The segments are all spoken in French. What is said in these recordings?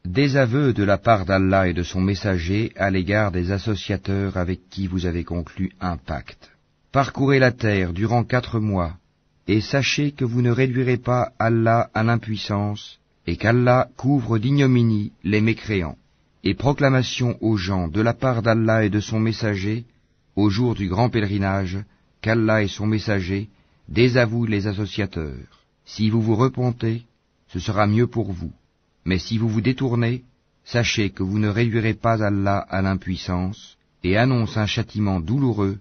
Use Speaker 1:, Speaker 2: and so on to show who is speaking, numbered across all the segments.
Speaker 1: Désaveu de la part d'Allah et de son messager à l'égard des associateurs avec qui vous avez conclu un pacte. Parcourez la terre durant 4 mois, et sachez que vous ne réduirez pas Allah à l'impuissance, et qu'Allah couvre d'ignominie les mécréants. Et proclamation aux gens de la part d'Allah et de son messager, au jour du grand pèlerinage, qu'Allah et son messager désavouent les associateurs. Si vous vous repentez, ce sera mieux pour vous. Mais si vous vous détournez, sachez que vous ne réduirez pas Allah à l'impuissance, et annonce un châtiment douloureux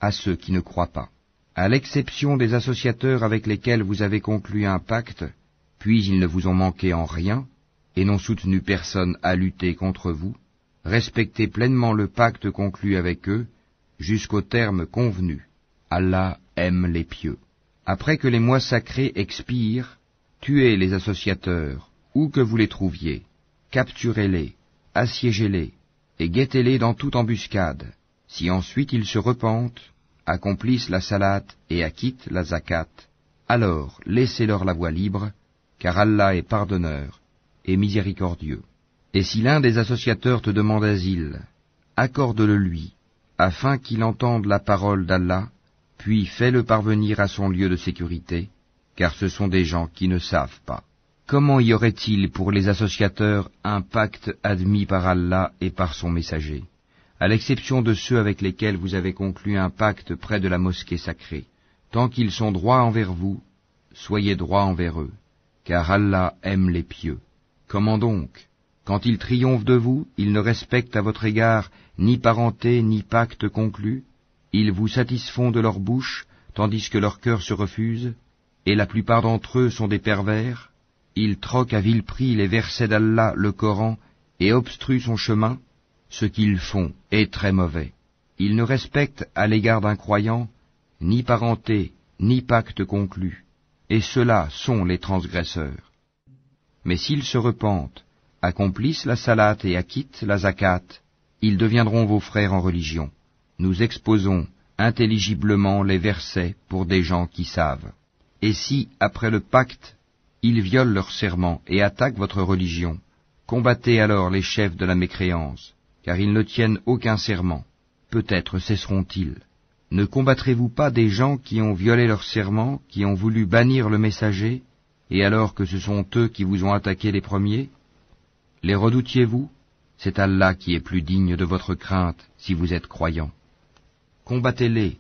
Speaker 1: à ceux qui ne croient pas. À l'exception des associateurs avec lesquels vous avez conclu un pacte, puis ils ne vous ont manqué en rien, et n'ont soutenu personne à lutter contre vous, respectez pleinement le pacte conclu avec eux, jusqu'au terme convenu. Allah aime les pieux. Après que les mois sacrés expirent, tuez les associateurs, où que vous les trouviez, capturez-les, assiégez-les, et guettez-les dans toute embuscade. Si ensuite ils se repentent, accomplissent la salate et acquittent la zakat, alors laissez-leur la voie libre, car Allah est pardonneur et miséricordieux. Et si l'un des associateurs te demande asile, accorde-le lui, afin qu'il entende la parole d'Allah, puis fais-le parvenir à son lieu de sécurité, car ce sont des gens qui ne savent pas. Comment y aurait-il pour les associateurs un pacte admis par Allah et par son messager, à l'exception de ceux avec lesquels vous avez conclu un pacte près de la mosquée sacrée? Tant qu'ils sont droits envers vous, soyez droits envers eux, car Allah aime les pieux. Comment donc, quand ils triomphent de vous, ils ne respectent à votre égard ni parenté ni pacte conclu? Ils vous satisfont de leur bouche, tandis que leur cœur se refuse, et la plupart d'entre eux sont des pervers. Ils troquent à vil prix les versets d'Allah, le Coran, et obstruent son chemin. Ce qu'ils font est très mauvais. Ils ne respectent à l'égard d'un croyant ni parenté, ni pacte conclu, et ceux-là sont les transgresseurs. Mais s'ils se repentent, accomplissent la salate et acquittent la zakat, ils deviendront vos frères en religion. Nous exposons intelligiblement les versets pour des gens qui savent. Et si, après le pacte, ils violent leur serment et attaquent votre religion, combattez alors les chefs de la mécréance, car ils ne tiennent aucun serment. Peut-être cesseront-ils. Ne combattrez-vous pas des gens qui ont violé leur serment, qui ont voulu bannir le messager, et alors que ce sont eux qui vous ont attaqué les premiers? Les redoutiez-vous? C'est Allah qui est plus digne de votre crainte, si vous êtes croyants. Combattez-les.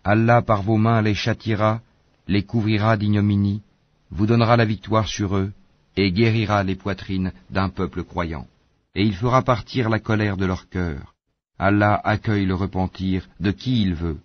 Speaker 1: Allah par vos mains les châtiera, les couvrira d'ignominie, vous donnera la victoire sur eux, et guérira les poitrines d'un peuple croyant. Et il fera partir la colère de leur cœur. Allah accueille le repentir de qui il veut.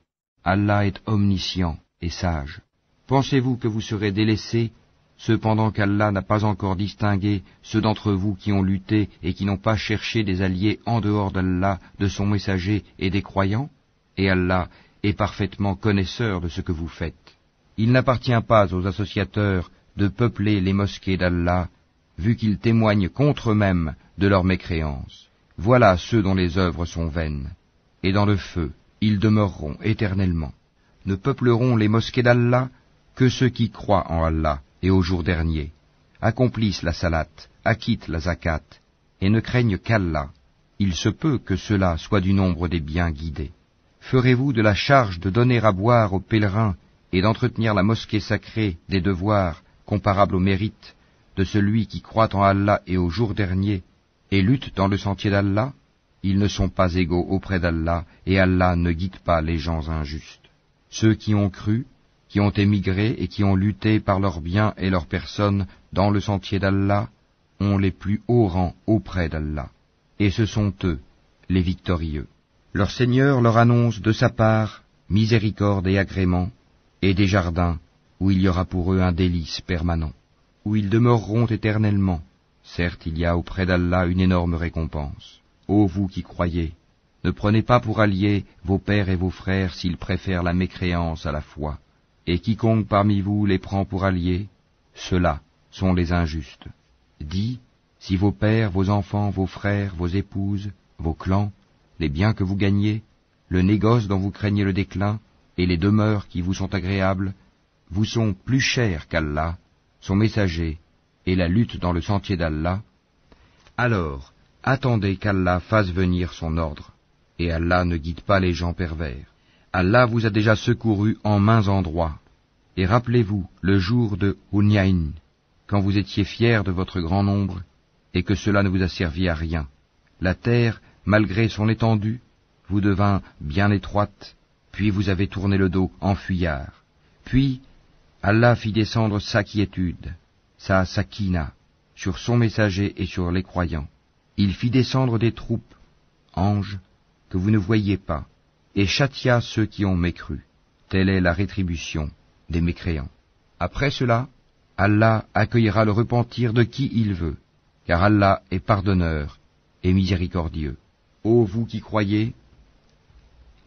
Speaker 1: Allah est omniscient et sage. Pensez-vous que vous serez délaissés, cependant qu'Allah n'a pas encore distingué ceux d'entre vous qui ont lutté et qui n'ont pas cherché des alliés en dehors d'Allah, de son messager et des croyants? Et Allah est parfaitement connaisseur de ce que vous faites. Il n'appartient pas aux associateurs de peupler les mosquées d'Allah, vu qu'ils témoignent contre eux-mêmes de leur mécréance. Voilà ceux dont les œuvres sont vaines, et dans le feu, ils demeureront éternellement. Ne peupleront les mosquées d'Allah que ceux qui croient en Allah et au jour dernier, accomplissent la salate, acquittent la zakat, et ne craignent qu'Allah. Il se peut que cela soit du nombre des bien guidés. Ferez-vous de la charge de donner à boire aux pèlerins et d'entretenir la mosquée sacrée des devoirs comparables au mérite de celui qui croit en Allah et au jour dernier et lutte dans le sentier d'Allah? Ils ne sont pas égaux auprès d'Allah, et Allah ne guide pas les gens injustes. Ceux qui ont cru, qui ont émigré et qui ont lutté par leurs biens et leurs personnes dans le sentier d'Allah, ont les plus hauts rangs auprès d'Allah. Et ce sont eux, les victorieux. Leur Seigneur leur annonce de sa part miséricorde et agrément, et des jardins où il y aura pour eux un délice permanent, où ils demeureront éternellement. Certes, il y a auprès d'Allah une énorme récompense. Ô vous qui croyez, ne prenez pas pour alliés vos pères et vos frères s'ils préfèrent la mécréance à la foi, et quiconque parmi vous les prend pour alliés, ceux-là sont les injustes. Dis, si vos pères, vos enfants, vos frères, vos épouses, vos clans, les biens que vous gagnez, le négoce dont vous craignez le déclin, et les demeures qui vous sont agréables, vous sont plus chers qu'Allah, son messager, et la lutte dans le sentier d'Allah, Alors, attendez qu'Allah fasse venir son ordre, et Allah ne guide pas les gens pervers. Allah vous a déjà secouru en maints endroits, et rappelez-vous le jour de Hunayn, quand vous étiez fiers de votre grand nombre, et que cela ne vous a servi à rien. La terre, malgré son étendue, vous devint bien étroite, puis vous avez tourné le dos en fuyard. Puis, Allah fit descendre sa quiétude, sa sakina, sur son messager et sur les croyants. Il fit descendre des troupes, anges, que vous ne voyiez pas, et châtia ceux qui ont mécru. Telle est la rétribution des mécréants. Après cela, Allah accueillera le repentir de qui il veut, car Allah est pardonneur et miséricordieux. Ô vous qui croyez,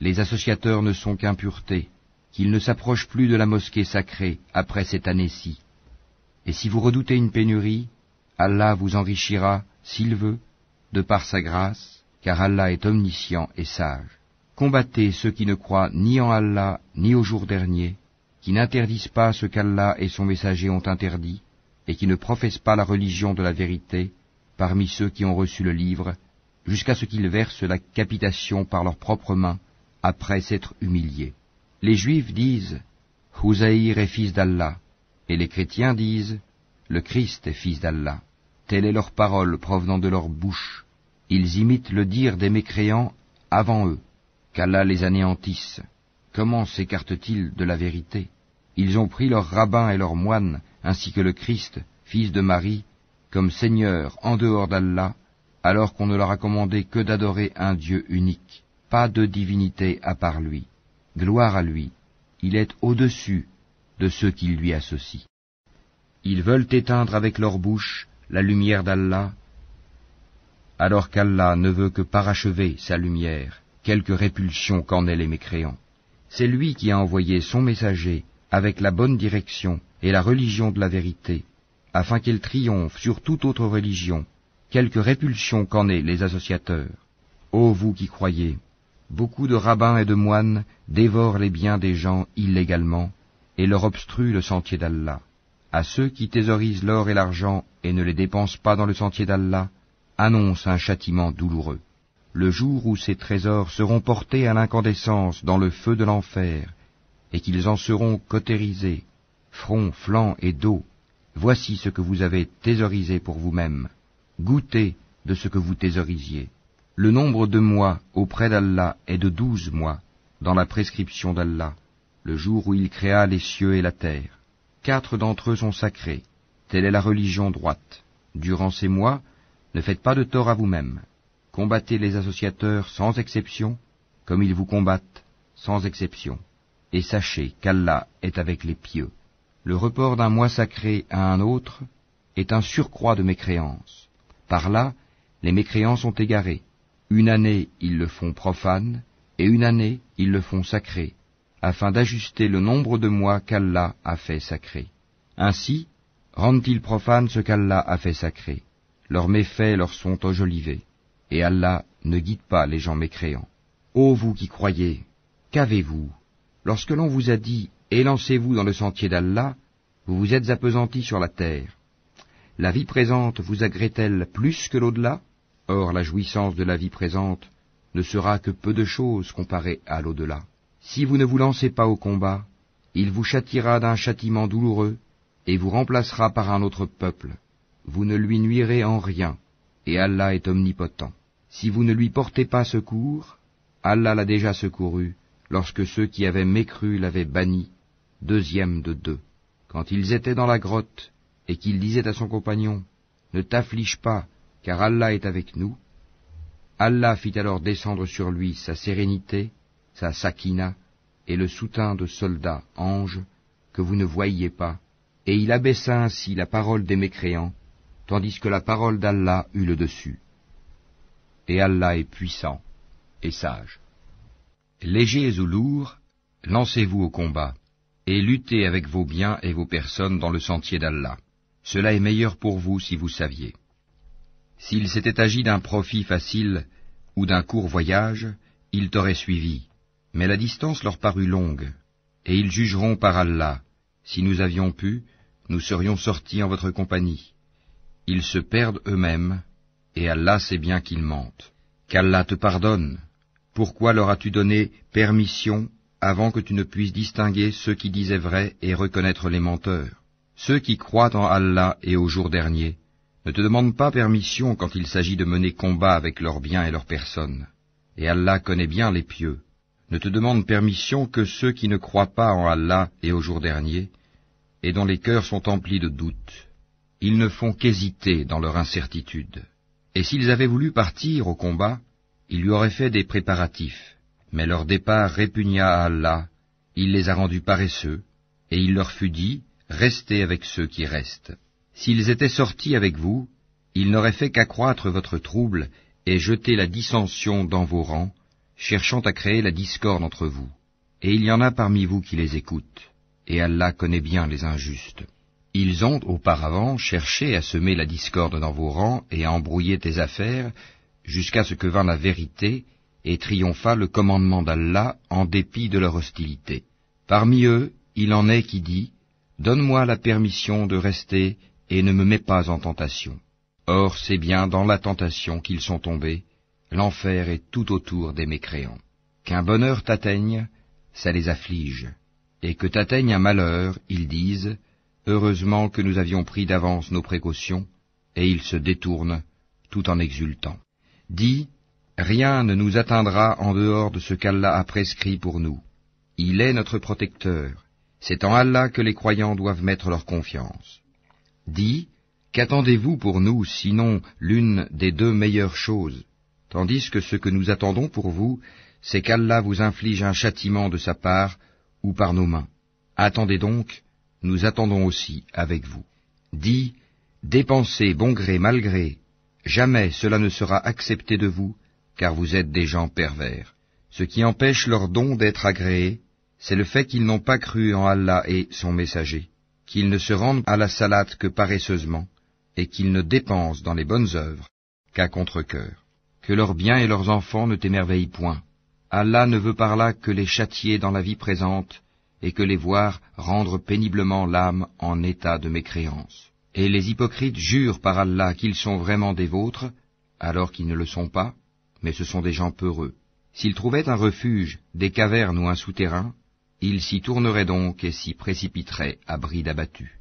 Speaker 1: les associateurs ne sont qu'impureté, qu'ils ne s'approchent plus de la mosquée sacrée après cette année-ci. Et si vous redoutez une pénurie, Allah vous enrichira, s'il veut, de par sa grâce, car Allah est omniscient et sage. Combattez ceux qui ne croient ni en Allah ni au jour dernier, qui n'interdisent pas ce qu'Allah et son messager ont interdit, et qui ne professent pas la religion de la vérité, parmi ceux qui ont reçu le livre, jusqu'à ce qu'ils versent la capitation par leurs propres mains, après s'être humiliés. Les Juifs disent « Houzaïr est fils d'Allah », et les chrétiens disent « Le Christ est fils d'Allah ». Telle est leur parole provenant de leur bouche. Ils imitent le dire des mécréants avant eux. Qu'Allah les anéantisse. Comment s'écartent-ils de la vérité? Ils ont pris leurs rabbins et leurs moines, ainsi que le Christ, fils de Marie, comme Seigneur en dehors d'Allah, alors qu'on ne leur a commandé que d'adorer un Dieu unique, pas de divinité à part lui. Gloire à lui, il est au-dessus de ceux qui lui associent. Ils veulent éteindre avec leur bouche la lumière d'Allah, alors qu'Allah ne veut que parachever sa lumière, quelque répulsion qu'en aient les mécréants. C'est lui qui a envoyé son messager avec la bonne direction et la religion de la vérité, afin qu'elle triomphe sur toute autre religion, quelque répulsion qu'en aient les associateurs. Ô vous qui croyez, beaucoup de rabbins et de moines dévorent les biens des gens illégalement et leur obstruent le sentier d'Allah. À ceux qui thésaurisent l'or et l'argent et ne les dépensent pas dans le sentier d'Allah, annonce un châtiment douloureux. Le jour où ces trésors seront portés à l'incandescence dans le feu de l'enfer, et qu'ils en seront cautérisés, front, flanc et dos, voici ce que vous avez thésaurisé pour vous-même. Goûtez de ce que vous thésaurisiez. Le nombre de mois auprès d'Allah est de 12 mois, dans la prescription d'Allah, le jour où il créa les cieux et la terre. 4 d'entre eux sont sacrés. Telle est la religion droite. Durant ces mois, ne faites pas de tort à vous-même. Combattez les associateurs sans exception, comme ils vous combattent sans exception. Et sachez qu'Allah est avec les pieux. Le report d'un mois sacré à un autre est un surcroît de mécréance. Par là, les mécréants sont égarés. Une année, ils le font profane, et une année, ils le font sacré, afin d'ajuster le nombre de mois qu'Allah a fait sacré. Ainsi, rendent-ils profane ce qu'Allah a fait sacré. Leurs méfaits leur sont enjolivés, et Allah ne guide pas les gens mécréants. Ô vous qui croyez, qu'avez-vous? Lorsque l'on vous a dit « Élancez-vous dans le sentier d'Allah », vous vous êtes appesantis sur la terre. La vie présente vous agrée-t-elle plus que l'au-delà? Or la jouissance de la vie présente ne sera que peu de choses comparée à l'au-delà. Si vous ne vous lancez pas au combat, il vous châtiera d'un châtiment douloureux et vous remplacera par un autre peuple. Vous ne lui nuirez en rien, et Allah est omnipotent. Si vous ne lui portez pas secours, Allah l'a déjà secouru, lorsque ceux qui avaient mécru l'avaient banni, 2e de 2. Quand ils étaient dans la grotte, et qu'il disait à son compagnon, « Ne t'afflige pas, car Allah est avec nous », Allah fit alors descendre sur lui sa sérénité, sa sakina, et le soutien de soldats, anges, que vous ne voyiez pas, et il abaissa ainsi la parole des mécréants, tandis que la parole d'Allah eut le dessus. Et Allah est puissant et sage. Légers ou lourds, lancez-vous au combat, et luttez avec vos biens et vos personnes dans le sentier d'Allah. Cela est meilleur pour vous si vous saviez. S'il s'était agi d'un profit facile ou d'un court voyage, ils t'auraient suivi, mais la distance leur parut longue, et ils jugeront par Allah. Si nous avions pu, nous serions sortis en votre compagnie. Ils se perdent eux-mêmes, et Allah sait bien qu'ils mentent. Qu'Allah te pardonne. Pourquoi leur as-tu donné permission avant que tu ne puisses distinguer ceux qui disaient vrai et reconnaître les menteurs? Ceux qui croient en Allah et au jour dernier ne te demandent pas permission quand il s'agit de mener combat avec leurs biens et leurs personnes. Et Allah connaît bien les pieux. Ne te demandent permission que ceux qui ne croient pas en Allah et au jour dernier, et dont les cœurs sont emplis de doutes. Ils ne font qu'hésiter dans leur incertitude. Et s'ils avaient voulu partir au combat, ils lui auraient fait des préparatifs. Mais leur départ répugna à Allah, il les a rendus paresseux, et il leur fut dit, restez avec ceux qui restent. S'ils étaient sortis avec vous, ils n'auraient fait qu'accroître votre trouble et jeter la dissension dans vos rangs, cherchant à créer la discorde entre vous. Et il y en a parmi vous qui les écoutent, et Allah connaît bien les injustes. Ils ont auparavant cherché à semer la discorde dans vos rangs et à embrouiller tes affaires, jusqu'à ce que vint la vérité et triompha le commandement d'Allah en dépit de leur hostilité. Parmi eux, il en est qui dit, « Donne-moi la permission de rester et ne me mets pas en tentation. » Or c'est bien dans la tentation qu'ils sont tombés, l'enfer est tout autour des mécréants. Qu'un bonheur t'atteigne, ça les afflige, et que t'atteigne un malheur, ils disent, « Heureusement que nous avions pris d'avance nos précautions, » et ils se détournent, tout en exultant. Dis, rien ne nous atteindra en dehors de ce qu'Allah a prescrit pour nous. Il est notre protecteur. C'est en Allah que les croyants doivent mettre leur confiance. Dis, qu'attendez-vous pour nous, sinon l'une des deux meilleures choses, tandis que ce que nous attendons pour vous, c'est qu'Allah vous inflige un châtiment de sa part ou par nos mains. Attendez donc, nous attendons aussi avec vous. Dis, dépensez bon gré mal gré, jamais cela ne sera accepté de vous, car vous êtes des gens pervers. Ce qui empêche leur don d'être agréé, c'est le fait qu'ils n'ont pas cru en Allah et son messager, qu'ils ne se rendent à la salate que paresseusement, et qu'ils ne dépensent dans les bonnes œuvres qu'à contre-cœur. Que leurs biens et leurs enfants ne t'émerveillent point. Allah ne veut par là que les châtier dans la vie présente, et que les voir rendre péniblement l'âme en état de mécréance. Et les hypocrites jurent par Allah qu'ils sont vraiment des vôtres, alors qu'ils ne le sont pas, mais ce sont des gens peureux. S'ils trouvaient un refuge, des cavernes ou un souterrain, ils s'y tourneraient donc et s'y précipiteraient à bride abattue.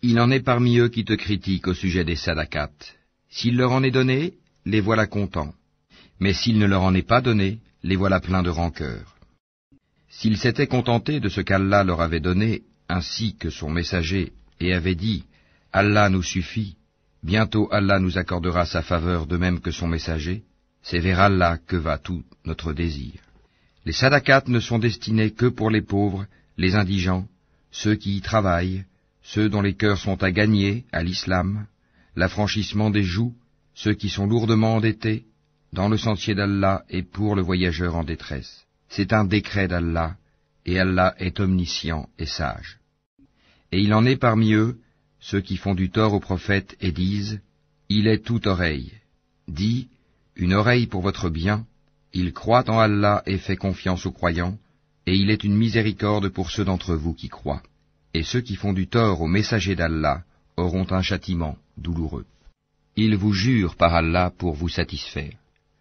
Speaker 1: Il en est parmi eux qui te critiquent au sujet des sadakats. S'il leur en est donné, les voilà contents. Mais s'il ne leur en est pas donné, les voilà pleins de rancœur. S'ils s'étaient contentés de ce qu'Allah leur avait donné, ainsi que son messager, et avaient dit « Allah nous suffit », bientôt Allah nous accordera sa faveur de même que son messager, c'est vers Allah que va tout notre désir. Les sadakats ne sont destinés que pour les pauvres, les indigents, ceux qui y travaillent, ceux dont les cœurs sont à gagner à l'islam, l'affranchissement des joues, ceux qui sont lourdement endettés, dans le sentier d'Allah et pour le voyageur en détresse. C'est un décret d'Allah, et Allah est omniscient et sage. Et il en est parmi eux, ceux qui font du tort au prophète et disent, « Il est toute oreille ». Dis, « Une oreille pour votre bien ». Il croit en Allah et fait confiance aux croyants, et il est une miséricorde pour ceux d'entre vous qui croient. Et ceux qui font du tort au messager d'Allah auront un châtiment douloureux. Ils vous jurent par Allah pour vous satisfaire,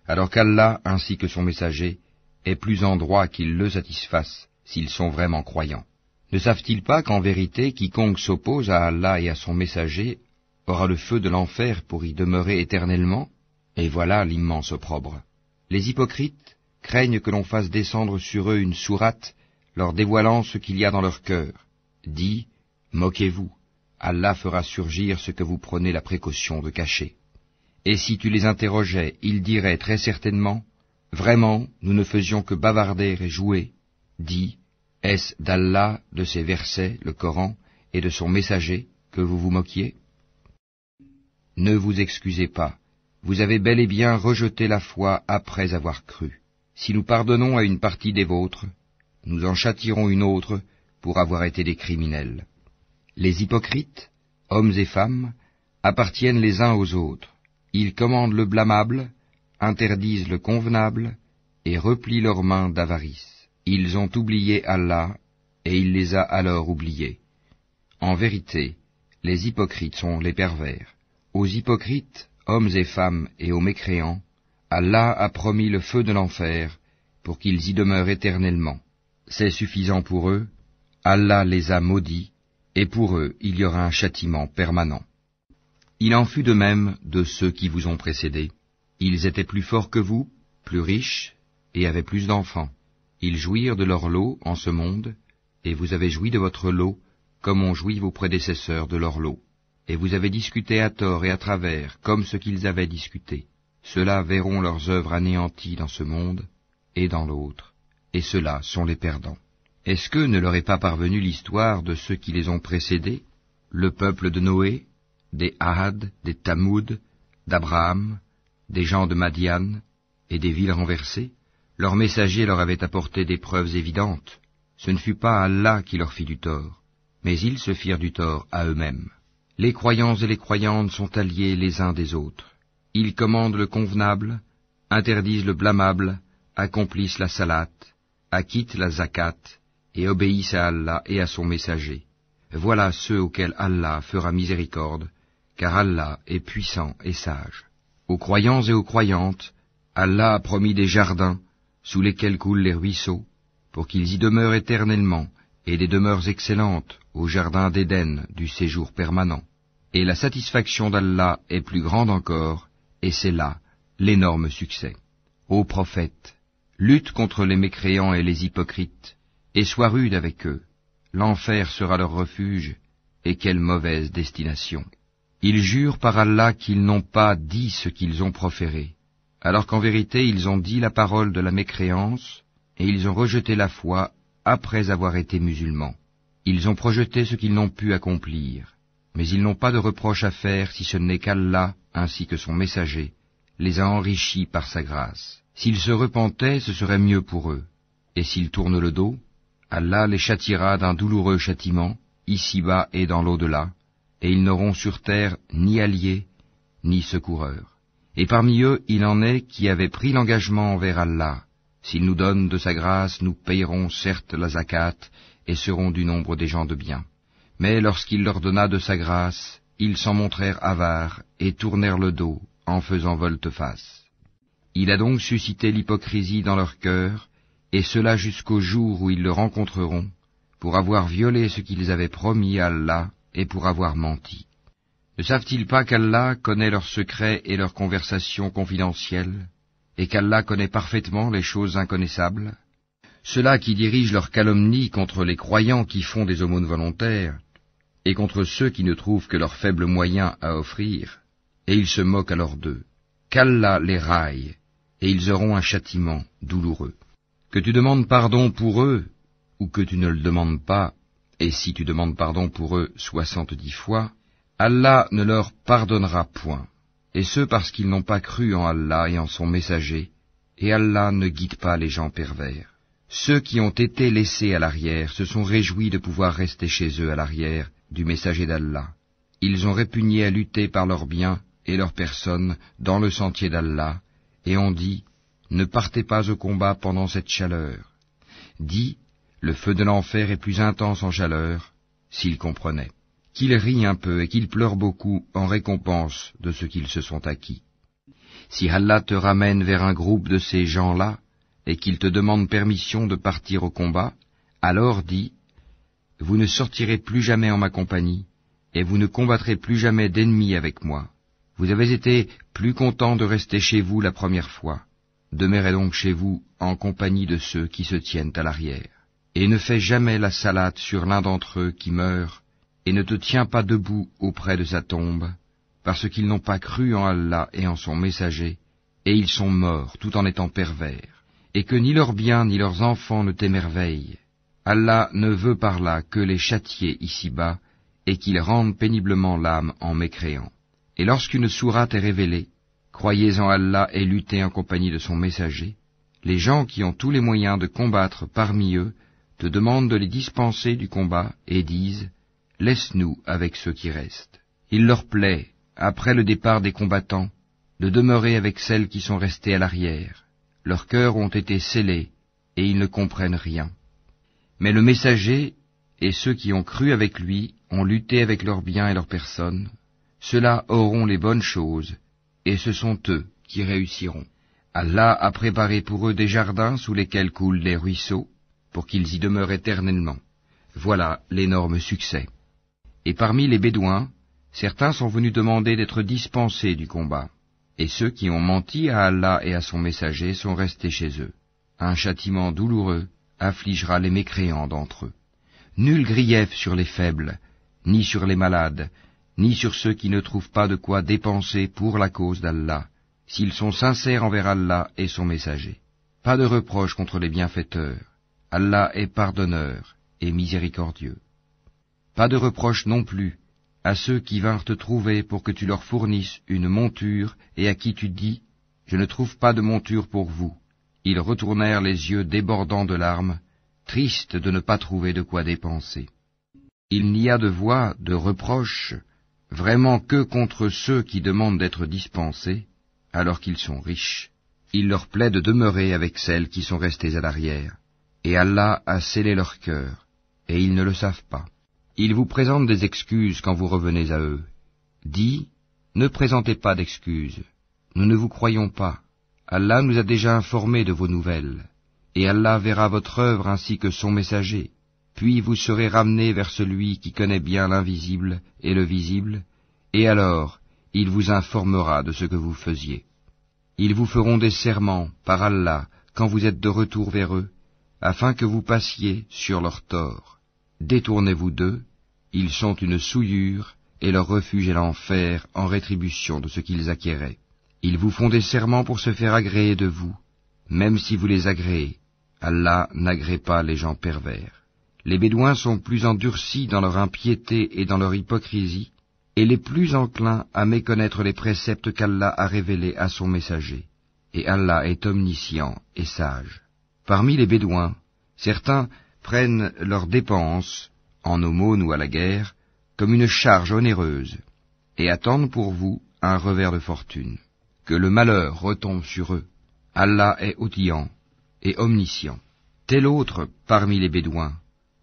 Speaker 1: alors qu'Allah ainsi que son messager est plus en droit qu'ils le satisfassent s'ils sont vraiment croyants. Ne savent-ils pas qu'en vérité quiconque s'oppose à Allah et à son messager aura le feu de l'enfer pour y demeurer éternellement? Et voilà l'immense opprobre. Les hypocrites craignent que l'on fasse descendre sur eux une sourate leur dévoilant ce qu'il y a dans leur cœur. Dis, moquez-vous, Allah fera surgir ce que vous prenez la précaution de cacher. Et si tu les interrogeais, ils diraient très certainement, vraiment, nous ne faisions que bavarder et jouer. Dis, est-ce d'Allah, de ses versets, le Coran, et de son messager, que vous vous moquiez? Ne vous excusez pas. Vous avez bel et bien rejeté la foi après avoir cru. Si nous pardonnons à une partie des vôtres, nous en châtierons une autre pour avoir été des criminels. Les hypocrites, hommes et femmes, appartiennent les uns aux autres. Ils commandent le blâmable, interdisent le convenable, et replient leurs mains d'avarice. Ils ont oublié Allah, et il les a alors oubliés. En vérité, les hypocrites sont les pervers. Aux hypocrites, hommes et femmes, et aux mécréants, Allah a promis le feu de l'enfer, pour qu'ils y demeurent éternellement. C'est suffisant pour eux, Allah les a maudits, et pour eux il y aura un châtiment permanent. Il en fut de même de ceux qui vous ont précédés. Ils étaient plus forts que vous, plus riches, et avaient plus d'enfants. Ils jouirent de leur lot en ce monde, et vous avez joui de votre lot, comme ont joui vos prédécesseurs de leur lot. Et vous avez discuté à tort et à travers, comme ce qu'ils avaient discuté. Ceux-là verront leurs œuvres anéanties dans ce monde et dans l'autre, et ceux-là sont les perdants. Est-ce que ne leur est pas parvenue l'histoire de ceux qui les ont précédés, le peuple de Noé, des Ahad, des Tamoud, d'Abraham, des gens de Madian, et des villes renversées? Leurs messagers leur avaient apporté des preuves évidentes. Ce ne fut pas Allah qui leur fit du tort, mais ils se firent du tort à eux-mêmes. Les croyants et les croyantes sont alliés les uns des autres. Ils commandent le convenable, interdisent le blâmable, accomplissent la salate, acquittent la zakat, et obéissent à Allah et à son messager. Voilà ceux auxquels Allah fera miséricorde, car Allah est puissant et sage. Aux croyants et aux croyantes, Allah a promis des jardins, sous lesquels coulent les ruisseaux, pour qu'ils y demeurent éternellement, et des demeures excellentes, au jardin d'Éden, du séjour permanent. Et la satisfaction d'Allah est plus grande encore, et c'est là l'énorme succès. Ô prophète, lutte contre les mécréants et les hypocrites, et sois rude avec eux. L'enfer sera leur refuge, et quelle mauvaise destination. Ils jurent par Allah qu'ils n'ont pas dit ce qu'ils ont proféré, alors qu'en vérité ils ont dit la parole de la mécréance, et ils ont rejeté la foi après avoir été musulmans. Ils ont projeté ce qu'ils n'ont pu accomplir, mais ils n'ont pas de reproche à faire si ce n'est qu'Allah, ainsi que son messager, les a enrichis par sa grâce. S'ils se repentaient, ce serait mieux pour eux, et s'ils tournent le dos, Allah les châtiera d'un douloureux châtiment, ici-bas et dans l'au-delà, et ils n'auront sur terre ni alliés, ni secoureurs. Et parmi eux, il en est qui avaient pris l'engagement envers Allah. S'il nous donne de sa grâce, nous payerons certes la zakat, et seront du nombre des gens de bien. Mais lorsqu'il leur donna de sa grâce, ils s'en montrèrent avares, et tournèrent le dos, en faisant volte-face. Il a donc suscité l'hypocrisie dans leur cœur, et cela jusqu'au jour où ils le rencontreront, pour avoir violé ce qu'ils avaient promis à Allah, et pour avoir menti. Ne savent-ils pas qu'Allah connaît leurs secrets et leurs conversations confidentielles, et qu'Allah connaît parfaitement les choses inconnaissables? Ceux-là qui dirigent leur calomnie contre les croyants qui font des aumônes volontaires, et contre ceux qui ne trouvent que leurs faibles moyens à offrir, et ils se moquent alors d'eux. Qu'Allah les raille, et ils auront un châtiment douloureux. Que tu demandes pardon pour eux, ou que tu ne le demandes pas, et si tu demandes pardon pour eux 70 fois, Allah ne leur pardonnera point, et ce parce qu'ils n'ont pas cru en Allah et en son messager, et Allah ne guide pas les gens pervers. Ceux qui ont été laissés à l'arrière se sont réjouis de pouvoir rester chez eux à l'arrière du messager d'Allah. Ils ont répugné à lutter par leurs biens et leurs personnes dans le sentier d'Allah, et ont dit, ne partez pas au combat pendant cette chaleur. Dis, le feu de l'enfer est plus intense en chaleur, s'ils comprenaient. Qu'ils rient un peu et qu'ils pleurent beaucoup en récompense de ce qu'ils se sont acquis. Si Allah te ramène vers un groupe de ces gens-là, et qu'il te demande permission de partir au combat, alors dis, vous ne sortirez plus jamais en ma compagnie, et vous ne combattrez plus jamais d'ennemis avec moi. Vous avez été plus content de rester chez vous la première fois. Demeurez donc chez vous en compagnie de ceux qui se tiennent à l'arrière. Et ne fais jamais la salate sur l'un d'entre eux qui meurt, et ne te tiens pas debout auprès de sa tombe, parce qu'ils n'ont pas cru en Allah et en son messager, et ils sont morts tout en étant pervers, et que ni leurs biens ni leurs enfants ne t'émerveillent. Allah ne veut par là que les châtier ici-bas, et qu'ils rendent péniblement l'âme en mécréant. Et lorsqu'une sourate est révélée, croyez en Allah et luttez en compagnie de son messager, les gens qui ont tous les moyens de combattre parmi eux te demandent de les dispenser du combat et disent « Laisse-nous avec ceux qui restent ». Il leur plaît, après le départ des combattants, de demeurer avec celles qui sont restées à l'arrière. Leurs cœurs ont été scellés, et ils ne comprennent rien. Mais le messager et ceux qui ont cru avec lui ont lutté avec leurs biens et leurs personnes. Ceux-là auront les bonnes choses, et ce sont eux qui réussiront. Allah a préparé pour eux des jardins sous lesquels coulent les ruisseaux, pour qu'ils y demeurent éternellement. Voilà l'énorme succès. Et parmi les Bédouins, certains sont venus demander d'être dispensés du combat, et ceux qui ont menti à Allah et à son messager sont restés chez eux. Un châtiment douloureux affligera les mécréants d'entre eux. Nul grief sur les faibles, ni sur les malades, ni sur ceux qui ne trouvent pas de quoi dépenser pour la cause d'Allah, s'ils sont sincères envers Allah et son messager. Pas de reproche contre les bienfaiteurs. Allah est pardonneur et miséricordieux. Pas de reproche non plus à ceux qui vinrent te trouver pour que tu leur fournisses une monture et à qui tu dis « Je ne trouve pas de monture pour vous ». Ils retournèrent les yeux débordants de larmes, tristes de ne pas trouver de quoi dépenser. Il n'y a de voix, de reproche, vraiment que contre ceux qui demandent d'être dispensés, alors qu'ils sont riches. Il leur plaît de demeurer avec celles qui sont restées à l'arrière, et Allah a scellé leur cœur, et ils ne le savent pas. Ils vous présentent des excuses quand vous revenez à eux. Dis, ne présentez pas d'excuses, nous ne vous croyons pas. Allah nous a déjà informés de vos nouvelles, et Allah verra votre œuvre ainsi que son messager, puis vous serez ramenés vers celui qui connaît bien l'invisible et le visible, et alors il vous informera de ce que vous faisiez. Ils vous feront des serments par Allah quand vous êtes de retour vers eux, afin que vous passiez sur leurs torts. Détournez-vous d'eux, ils sont une souillure, et leur refuge est l'enfer en rétribution de ce qu'ils acquéraient. Ils vous font des serments pour se faire agréer de vous, même si vous les agréez. Allah n'agrée pas les gens pervers. Les Bédouins sont plus endurcis dans leur impiété et dans leur hypocrisie, et les plus enclins à méconnaître les préceptes qu'Allah a révélés à son messager. Et Allah est omniscient et sage. Parmi les Bédouins, certains prennent leurs dépenses, en aumône ou à la guerre, comme une charge onéreuse, et attendent pour vous un revers de fortune. Que le malheur retombe sur eux. Allah est audient et omniscient. Tel autre, parmi les Bédouins,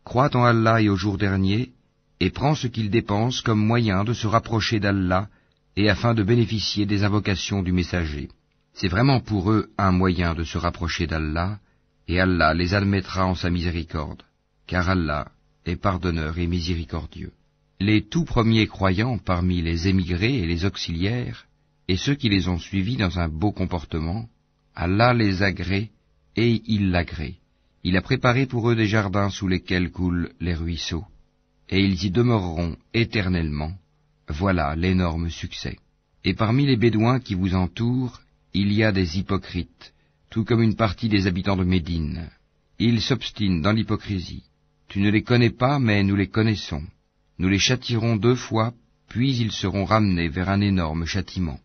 Speaker 1: croit en Allah et au jour dernier, et prend ce qu'il dépense comme moyen de se rapprocher d'Allah et afin de bénéficier des invocations du messager. C'est vraiment pour eux un moyen de se rapprocher d'Allah, et Allah les admettra en sa miséricorde, car Allah est pardonneur et miséricordieux. Les tout premiers croyants parmi les émigrés et les auxiliaires, et ceux qui les ont suivis dans un beau comportement, Allah les agrée et il l'agrée. Il a préparé pour eux des jardins sous lesquels coulent les ruisseaux, et ils y demeureront éternellement. Voilà l'énorme succès. Et parmi les Bédouins qui vous entourent, il y a des hypocrites, tout comme une partie des habitants de Médine. Ils s'obstinent dans l'hypocrisie. Tu ne les connais pas, mais nous les connaissons. Nous les châtierons 2 fois, puis ils seront ramenés vers un énorme châtiment.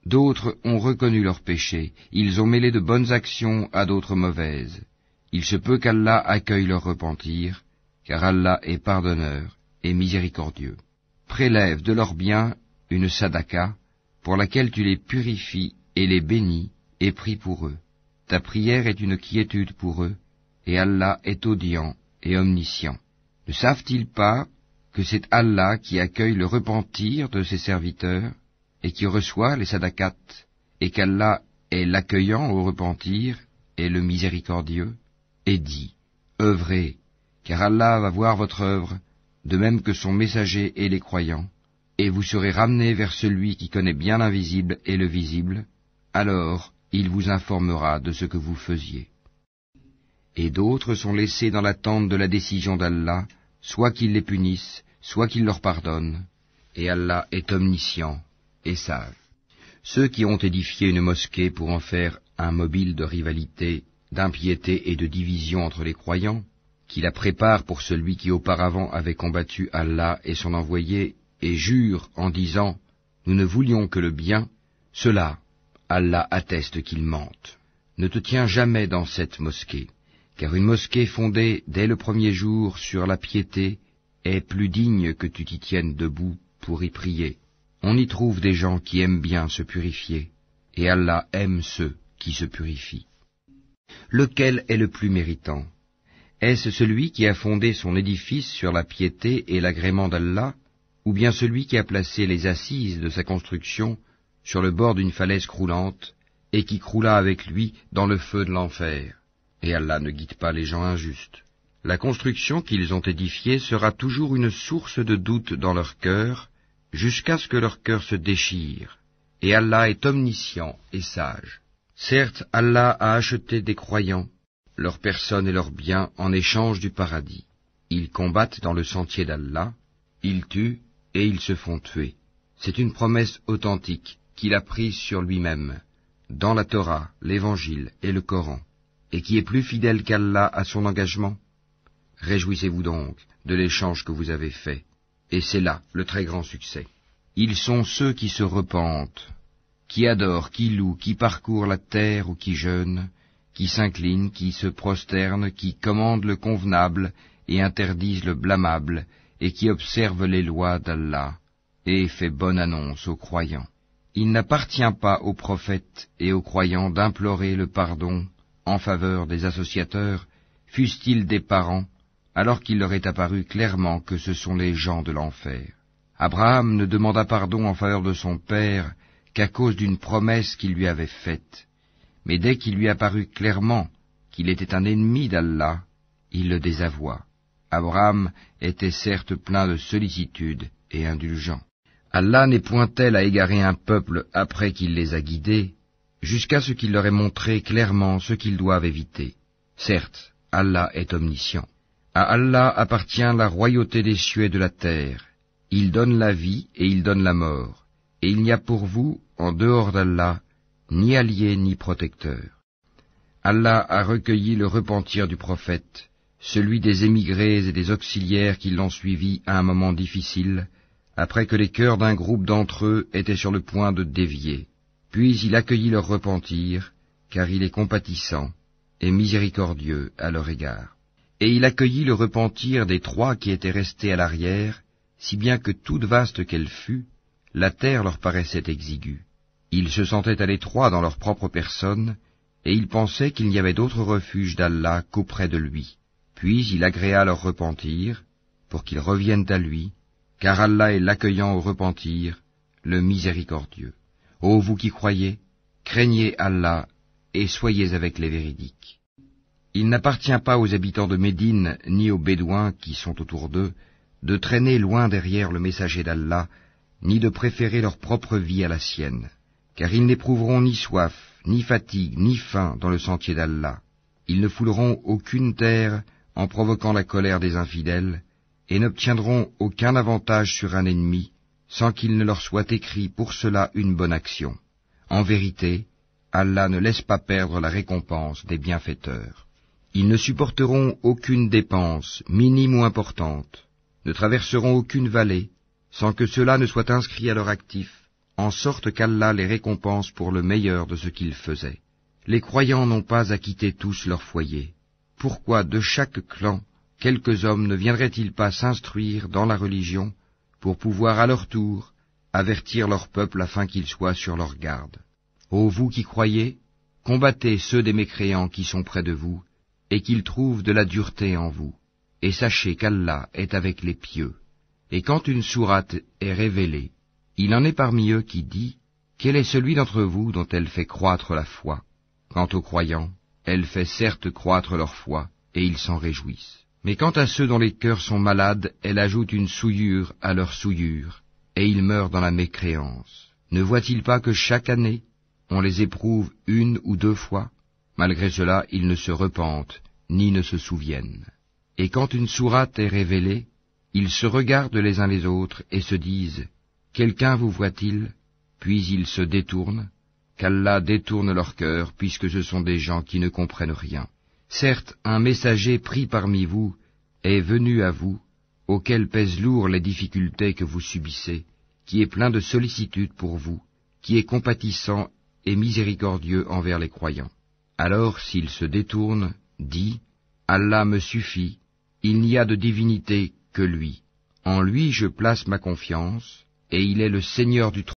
Speaker 1: D'autres ont reconnu leurs péchés, ils ont mêlé de bonnes actions à d'autres mauvaises. Il se peut qu'Allah accueille leur repentir, car Allah est pardonneur et miséricordieux. Prélève de leurs biens une sadaka, pour laquelle tu les purifies et les bénis, et prie pour eux. Ta prière est une quiétude pour eux, et Allah est audient et omniscient. Ne savent-ils pas que c'est Allah qui accueille le repentir de ses serviteurs, et qui reçoit les sadakats, et qu'Allah est l'accueillant au repentir et le miséricordieux? Et dit, œuvrez, car Allah va voir votre œuvre, de même que son messager et les croyants, et vous serez ramenés vers celui qui connaît bien l'invisible et le visible, alors il vous informera de ce que vous faisiez. Et d'autres sont laissés dans l'attente de la décision d'Allah, soit qu'il les punisse, soit qu'il leur pardonne, et Allah est omniscient et sage. Ceux qui ont édifié une mosquée pour en faire un mobile de rivalité, d'impiété et de division entre les croyants, qui la préparent pour celui qui auparavant avait combattu Allah et son envoyé, et jurent en disant « Nous ne voulions que le bien », ceux-là, Allah atteste qu'ils mentent. Ne te tiens jamais dans cette mosquée, car une mosquée fondée dès le premier jour sur la piété est plus digne que tu t'y tiennes debout pour y prier. On y trouve des gens qui aiment bien se purifier, et Allah aime ceux qui se purifient. Lequel est le plus méritant? Est-ce celui qui a fondé son édifice sur la piété et l'agrément d'Allah, ou bien celui qui a placé les assises de sa construction sur le bord d'une falaise croulante, et qui croula avec lui dans le feu de l'enfer. Et Allah ne guide pas les gens injustes. La construction qu'ils ont édifiée sera toujours une source de doute dans leur cœur, jusqu'à ce que leur cœur se déchire. Et Allah est omniscient et sage. Certes, Allah a acheté des croyants, leurs personnes et leurs biens en échange du paradis. Ils combattent dans le sentier d'Allah, ils tuent et ils se font tuer. C'est une promesse authentique qu'il a prise sur lui-même, dans la Torah, l'Évangile et le Coran, et qui est plus fidèle qu'Allah à son engagement. Réjouissez-vous donc de l'échange que vous avez fait, et c'est là le très grand succès. Ils sont ceux qui se repentent, qui adorent, qui louent, qui parcourent la terre ou qui jeûnent, qui s'inclinent, qui se prosternent, qui commandent le convenable et interdisent le blâmable, et qui observent les lois d'Allah, et fait bonne annonce aux croyants. Il n'appartient pas aux prophètes et aux croyants d'implorer le pardon en faveur des associateurs, fussent-ils des parents, alors qu'il leur est apparu clairement que ce sont les gens de l'enfer. Abraham ne demanda pardon en faveur de son père qu'à cause d'une promesse qu'il lui avait faite. Mais dès qu'il lui apparut clairement qu'il était un ennemi d'Allah, il le désavoua. Abraham était certes plein de sollicitude et indulgent. Allah n'est point tel à égarer un peuple après qu'il les a guidés, jusqu'à ce qu'il leur ait montré clairement ce qu'ils doivent éviter. Certes, Allah est omniscient. À Allah appartient la royauté des cieux et de la terre. Il donne la vie et il donne la mort. Et il n'y a pour vous, en dehors d'Allah, ni allié ni protecteur. Allah a recueilli le repentir du prophète, celui des émigrés et des auxiliaires qui l'ont suivi à un moment difficile, après que les cœurs d'un groupe d'entre eux étaient sur le point de dévier. Puis il accueillit leur repentir, car il est compatissant et miséricordieux à leur égard. Et il accueillit le repentir des 3 qui étaient restés à l'arrière, si bien que toute vaste qu'elle fût, la terre leur paraissait exiguë. Ils se sentaient à l'étroit dans leur propre personne, et ils pensaient qu'il n'y avait d'autre refuge d'Allah qu'auprès de lui. Puis il agréa leur repentir, pour qu'ils reviennent à lui, car Allah est l'accueillant au repentir, le miséricordieux. Ô vous qui croyez, craignez Allah et soyez avec les véridiques. Il n'appartient pas aux habitants de Médine, ni aux Bédouins qui sont autour d'eux, de traîner loin derrière le messager d'Allah, ni de préférer leur propre vie à la sienne, car ils n'éprouveront ni soif, ni fatigue, ni faim dans le sentier d'Allah. Ils ne fouleront aucune terre en provoquant la colère des infidèles, et n'obtiendront aucun avantage sur un ennemi, sans qu'il ne leur soit écrit pour cela une bonne action. En vérité, Allah ne laisse pas perdre la récompense des bienfaiteurs. Ils ne supporteront aucune dépense, minime ou importante, ne traverseront aucune vallée, sans que cela ne soit inscrit à leur actif, en sorte qu'Allah les récompense pour le meilleur de ce qu'ils faisaient. Les croyants n'ont pas à quitter tous leur foyer. Pourquoi de chaque clan, quelques hommes ne viendraient-ils pas s'instruire dans la religion, pour pouvoir à leur tour avertir leur peuple afin qu'ils soient sur leur garde? Ô vous qui croyez, combattez ceux des mécréants qui sont près de vous, et qu'ils trouvent de la dureté en vous, et sachez qu'Allah est avec les pieux. Et quand une sourate est révélée, il en est parmi eux qui dit, quel est celui d'entre vous dont elle fait croître la foi? Quant aux croyants, elle fait certes croître leur foi, et ils s'en réjouissent. Mais quant à ceux dont les cœurs sont malades, elle ajoute une souillure à leur souillure, et ils meurent dans la mécréance. Ne voient-ils pas que chaque année, on les éprouve 1 ou 2 fois? Malgré cela, ils ne se repentent, ni ne se souviennent. Et quand une sourate est révélée, ils se regardent les uns les autres et se disent, quelqu'un vous voit-il? Puis ils se détournent, qu'Allah détourne leur cœur, puisque ce sont des gens qui ne comprennent rien. Certes, un messager pris parmi vous est venu à vous, auquel pèsent lourd les difficultés que vous subissez, qui est plein de sollicitude pour vous, qui est compatissant et miséricordieux envers les croyants. Alors, s'il se détourne, dit, Allah me suffit, il n'y a de divinité que lui. En lui je place ma confiance, et il est le Seigneur du trône.